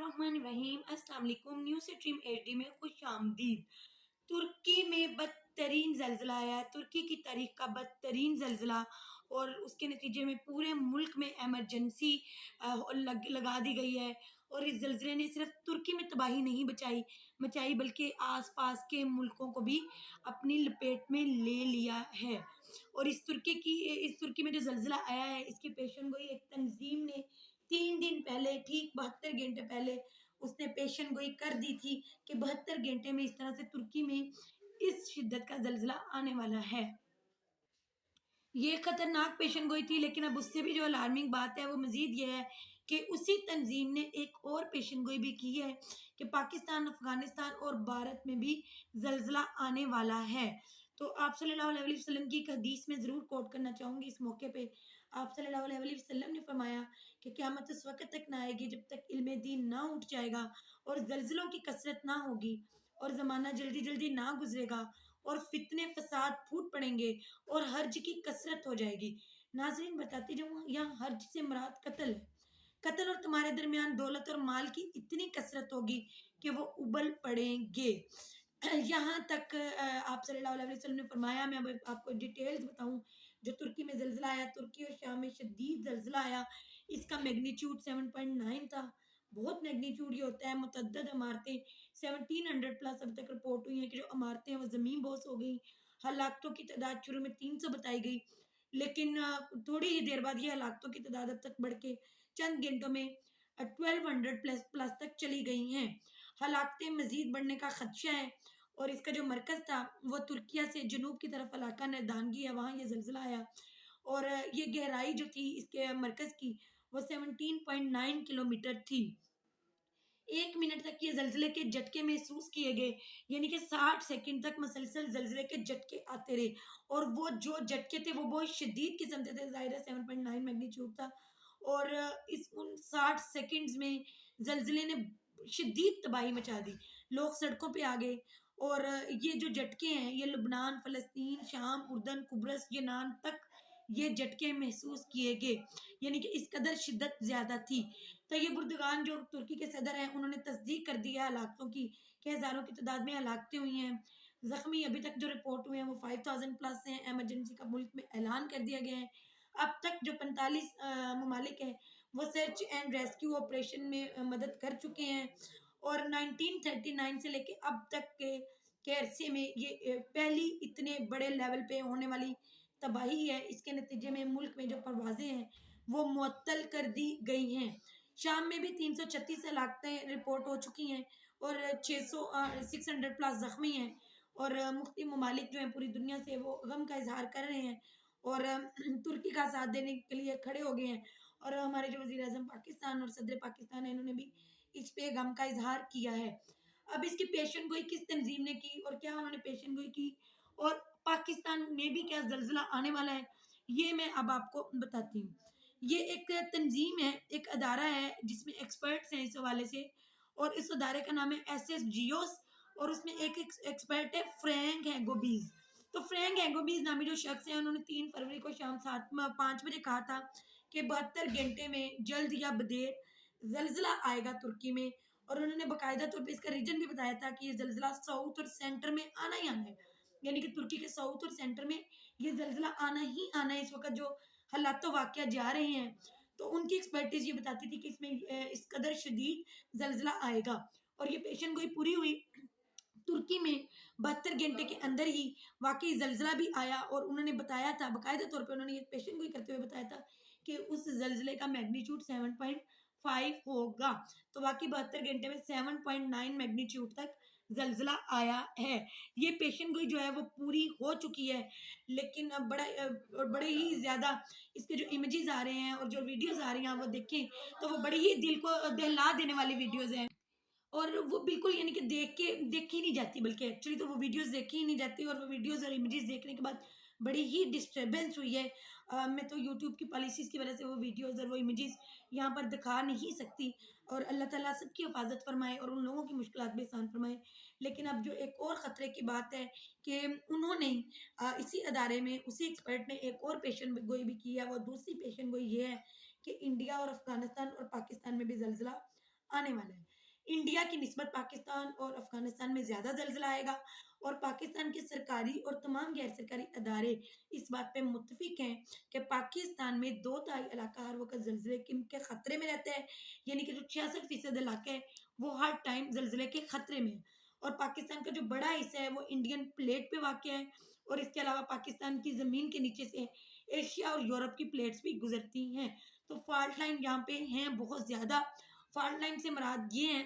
बिस्मिल्लाहिर्रहमानिर्रहीम। अस्सलाम वालेकुम। न्यूज़ स्ट्रीम एचडी में खुश आमदीद। तुर्की में बदतरीन ज़लज़ला आया है, तुर्की की तारीख का बदतरीन ज़लज़ला, और उसके नतीजे में पूरे मुल्क में इमरजेंसी लगा दी गई है। और इस ज़लज़ले ने सिर्फ तुर्की में तबाही नहीं मचाई बल्कि आसपास के मुल्कों को भी अपनी लपेट में ले लिया है। और इस तुर्की में जो ज़लज़ला आया है, इसकी पेशेनगोई एक तंजीम ने 3 दिन पहले, ठीक 72 घंटे पहले उसने पेशेनगोई कर दी थी कि 72 घंटे में इस तरह से तुर्की में इस शिद्दत का ज़लज़ला आने वाला है। ये खतरनाक पेशेनगोई थी, लेकिन अब उससे भी जो अलार्मिंग बात है वो मज़ीद ये है कि उसी तंजीम ने एक और पेशेनगोई भी की है कि पाकिस्तान, अफ़गानिस्तान और भारत में भी ज़लज़ला आने वाला है। तो आप सल्लल्लाहु अलैहि वसल्लम की एक हदीस में ज़रूर कोट करना चाहूँगी इस मौके पे। आप सल्लल्लाहु अलैहि वसल्लम ने फरमाया कि क़यामत उस वक़्त तक ना आएगी जब तक इल्म दीन ना उठ जाएगा और ज़लज़लों की कसरत ना होगी और ज़माना जल्दी-जल्दी ना गुज़रेगा और फ़ितने फ़साद फूट पड़ेंगे और हर्ज की कसरत हो जाएगी। नाज़रीन, बताती जाऊँ, यहाँ हर्ज से मुराद कत्ल है। कत्ल और तुम्हारे दरमियान दौलत और माल की इतनी कसरत होगी कि वो उबल पड़ेंगे। यहाँ तक आप सल्लल्लाहु अलैहि वसल्लम ने फरमाया। मैं अब आपको डिटेल्स बताऊँ, जो तुर्की में ज़लज़ला आया, तुर्की और शाम में शदीद ज़लज़ला आया। इसका मैग्नीट्यूड 7.9 था। बहुत मैग्नीट्यूड ये होता है। मुतअद्दिद इमारतें 1700 प्लस अब तक रिपोर्ट हुई हैं कि जो इमारतें हैं वो ज़मीन बोस हो गई। हलाकतों की तादाद शुरू में 300 बताई गई, लेकिन थोड़ी ही देर बाद ये हलाकतों की तादाद अब तक बढ़ के चंद घंटों में 1200 प्लस तक चली गई हैं। हलाकतें मज़ीद बढ़ने का खदशा है। और इसका जो मरकज़ था वो तुर्किया से जनूब की तरफ इलाका नरदानगी है, वहाँ ये ज़लज़ला आया। और ये गहराई जो थी इसके मरकज़ की वो 17.9 किलोमीटर थी। 1 मिनट तक ये ज़लज़ले के झटके महसूस किए गए, यानी कि 60 सेकंड तक मुसलसल ज़लज़ले के झटके आते रहे। और वो जो झटके थे वो बहुत शदीद किस्म के थे, ज़ाहिर है 7.9 मैग्नीट्यूड था। और इस उन 60 सेकंड्स में ज़लज़ले ने शदीद तबाही मचा दी। लोग सड़कों पे आ गए। और ये जो झटके हैं ये लुबनान, फ़लस्तीन, शाम, उर्दन, कुब्रस, यूनान तक ये झटके महसूस किए गए, यानी कि इस कदर शिद्दत ज़्यादा थी। तैयब उर्दगान जो तुर्की के सदर हैं, उन्होंने तस्दीक कर दी है हलाकतों की कि हज़ारों की तादाद में हलाकतें हुई हैं। ज़ख्मी अभी तक जो रिपोर्ट हुए हैं वो 5000 प्लस हैं। इमरजेंसी का मुल्क में ऐलान कर दिया गया है। अब तक जो 45 ममालिक हैं वो सर्च एंड रेस्क्यू ऑपरेशन में मदद कर चुके हैं। और 1939 से लेके अब तक के अरसे में ये पहली इतने बड़े लेवल पे होने वाली तबाही है। इसके नतीजे में मुल्क में जो परवाज़ें हैं वो मुअत्तल कर दी गई हैं। शाम में भी 336 हलाकतें रिपोर्ट हो चुकी हैं और 600 प्लस ज़ख्मी हैं। और मुख्तलिफ ममालिक जो हैं पूरी दुनिया से वो गम का इज़हार कर रहे हैं और तुर्की का साथ देने के लिए खड़े हो गए हैं। और हमारे जो वज़ीर-ए-आज़म पाकिस्तान और सदर पाकिस्तान है, इन्होंने भी इस पे गम का इज़हार किया है। अब इसकी पेशेनगोई किस तंज़ीम ने की और क्या उन्होंने पेशेनगोई की और पाकिस्तान में भी क्या ज़लज़ला आने वाला है, ये मैं अब आपको बताती हूँ। ये एक तंज़ीम है, एक अदारा है जिसमें एक्सपर्ट्स हैं इस हवाले से। और इस अदारे का नाम है एसएसजीओस। और उसमें एक एक्सपर्ट है फ्रैंक हैगोबीज़। तो फ्रैंक हैगोबीज़ नामी जो शख्स है, उन्होंने 3 फरवरी को शाम 5 बजे कहा था कि 72 घंटे में जल्द या बदेर ज़लज़ला आएगा तुर्की में। और उन्होंने बाकायदा तौर पे इसका रीज़न भी बताया था कि ये ज़लज़ला साउथ और सेंटर में आना ही आना है। यानी कि तुर्की के साउथ और सेंटर में ये ज़लज़ला आना ही आना है। इस वक़्त जो हालात वाक़या जा रहे हैं, तो उनकी एक्सपर्टीज़ ये बताती थी कि इसमें इस कदर शदीद ज़लज़ला आएगा। और ये पेशेनगोई पूरी हुई। तुर्की में 72 घंटे के अंदर ही वाक़ई ज़लज़ला भी आया। और उन्होंने बताया था, बाकायदा तौर पे उन्होंने ये पेशेनगोई करते हुए बताया था कि उस ज़लज़ले का मैग्नीट्यूड 7.5 होगा। तो वाक़ई 72 घंटे में 7.9 मैग्नीट्यूड तक ज़लज़ला आया है। ये पेशेनगोई जो है वो पूरी हो चुकी है। लेकिन अब बड़े ही ज़्यादा इसके जो इमेजेस आ रहे हैं और जो वीडियोज़ आ रही हैं वो देखें तो वो बड़ी ही दिल को दहला देने वाली वीडियोज़ हैं। और वो बिल्कुल, यानी कि देखी नहीं जाती, बल्कि एक्चुअली तो वो वीडियोज़ देखी ही नहीं जाती। और वो वीडियोज़ और इमेजेस देखने के बाद बड़ी ही डिस्टर्बेंस हुई है। मैं तो यूट्यूब की पॉलिसीज़ की वज़ह से वो वीडियोज़ और वो इमेजेस यहाँ पर दिखा नहीं सकती। और अल्लाह ताला सबकी हिफ़ाज़त फ़रमाए और उन लोगों की मुश्किलात भी आसान फ़रमाए। लेकिन अब जो एक और ख़तरे की बात है कि उन्होंने इसी अदारे में उसी एक्सपर्ट ने एक और पेशन गोई भी की है। वो दूसरी पेशन गोई ये है कि इंडिया और अफ़गानिस्तान और पाकिस्तान में भी ज़लज़ला आने वाला है। इंडिया की निस्बत पाकिस्तान और अफगानिस्तान में ज़्यादा ज़लज़ला आएगा और पाकिस्तान के सरकारी और तमाम गैर सरकारी अदारे इस बात पे मुत्तफिक हैं कि पाकिस्तान में 2/3 इलाका हर वक़्त ज़लज़ले के ख़तरे में रहता है, यानी कि जो 66% इलाका है, वो हर टाइम ज़लज़ले के ख़तरे में है। और पाकिस्तान का जो बड़ा हिस्सा है, वो इंडियन प्लेट पे वाक़या है और इसके अलावा पाकिस्तान की ज़मीन के नीचे से एशिया और यूरोप की प्लेट्स भी गुज़रती हैं। तो फ़ॉल्ट लाइन यहाँ पे हैं बहुत ज़्यादा। फ़ॉल्ट लाइन से मुराद ये है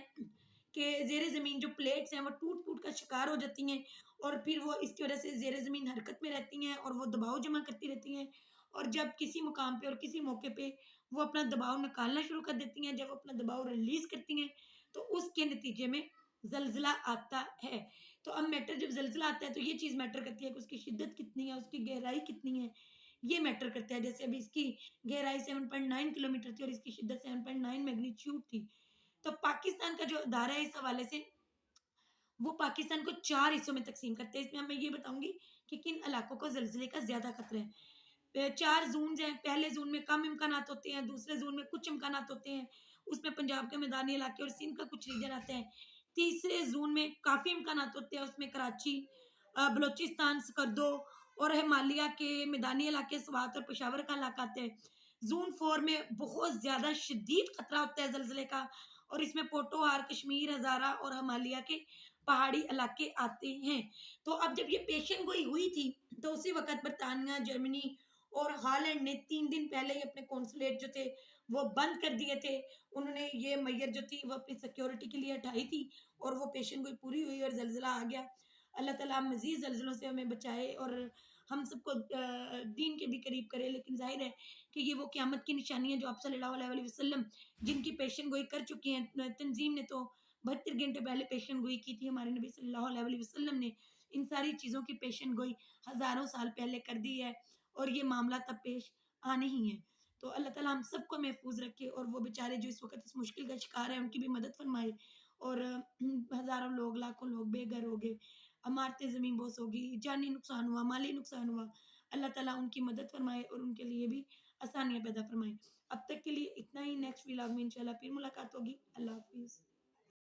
कि ज़ेरे ज़मीन जो प्लेट्स हैं वो टूट-फूट का शिकार हो जाती हैं और फिर वो इसकी वज़ह से ज़ेरे ज़मीन हरकत में रहती हैं और वो दबाव जमा करती रहती हैं और जब किसी मुकाम पे और किसी मौके पे वो अपना दबाव निकालना शुरू कर देती हैं, जब अपना दबाव रिलीज़ करती हैं, तो उसके नतीजे में ज़लज़ला आता है। तो अब मैटर जब ज़लज़ला आता है तो ये चीज़ मैटर करती है कि उसकी शिद्दत कितनी है, उसकी गहराई कितनी है, ये मैटर करता है। जैसे अभी इसकी गहराई 7.9 किलोमीटर थी और इसकी शिद्दत 7.9 मैग्नीट्यूड थी। तो पाकिस्तान का जो अदारा है इस हवाले से वो पाकिस्तान को 4 हिस्सों में तक़सीम करते हैं। इसमें अब मैं ये बताऊँगी कि किन इलाकों को ज़लज़ले का ज़्यादा खतरा है। 4 ज़ोन्स हैं, पहले ज़ोन में कम इम्कानात होते हैं, दूसरे ज़ोन में कुछ इम्कानात होते हैं, उसमें पंजाब के मैदानी इलाके और सिंध का कुछ रीजन आता है। तीसरे ज़ोन में काफ़ी इम्कानात होते हैं, उसमें कराची, बलूचिस्तान, स्कर्दो और हिमालय के मैदानी इलाके, स्वात और पेशावर का इलाका आता है। ज़ोन 4 में बहुत ज़्यादा शदीद खतरा होता है ज़लज़ले का और इसमें पोटोहार, कश्मीर, हज़ारा और हिमालय के पहाड़ी इलाके आते हैं। तो अब जब ये पेशन गोई हुई थी, तो उसी वक़्त बरतानिया, जर्मनी और हॉलैंड ने 3 दिन पहले ही अपने कॉन्सुलेट जो थे, वो बंद कर दिए थे। उन्होंने ये मैयर जो थी, वो अपनी सिक्योरिटी के लिए हटाई थी और वो पेशन गोई पूरी हुई और ज़लज़ला आ गया। अल्लाह ताला मज़ीद ज़लज़लों से हमें बचाए और हम सबको दीन के भी करीब करे। लेकिन ज़ाहिर है कि ये वो क़यामत की निशानी है जो आप सल्लल्लाहु अलैहि वसल्लम जिनकी पेशन गोई कर चुकी हैं। तंज़ीम ने तो 72 घंटे पहले पेशन गोई की थी। हमारे नबी सल्लल्लाहु अलैहि वसल्लम ने इन सारी चीज़ों की पेशन गोई हज़ारों साल पहले कर दी है और ये मामला तब पेश आने ही हैं। तो अल्लाह ताला हम सबको महफूज़ रखे और वो बेचारे जो इस वक़्त इस मुश्किल का शिकार हैं, उनकी भी मदद फ़रमाए और हज़ारों लोग, लाखों लोग बेघर हो गए, इमारतें ज़मीन बोस हो गई, जानी नुकसान हुआ, माली नुकसान हुआ। अल्लाह ताला उनकी मदद फ़रमाए और उनके लिए भी आसानियाँ पैदा फ़रमाए। अब तक के लिए इतना ही, नेक्स्ट व्लॉग में इंशाल्लाह फिर मुलाकात होगी। अल्लाह हाफ़िज़।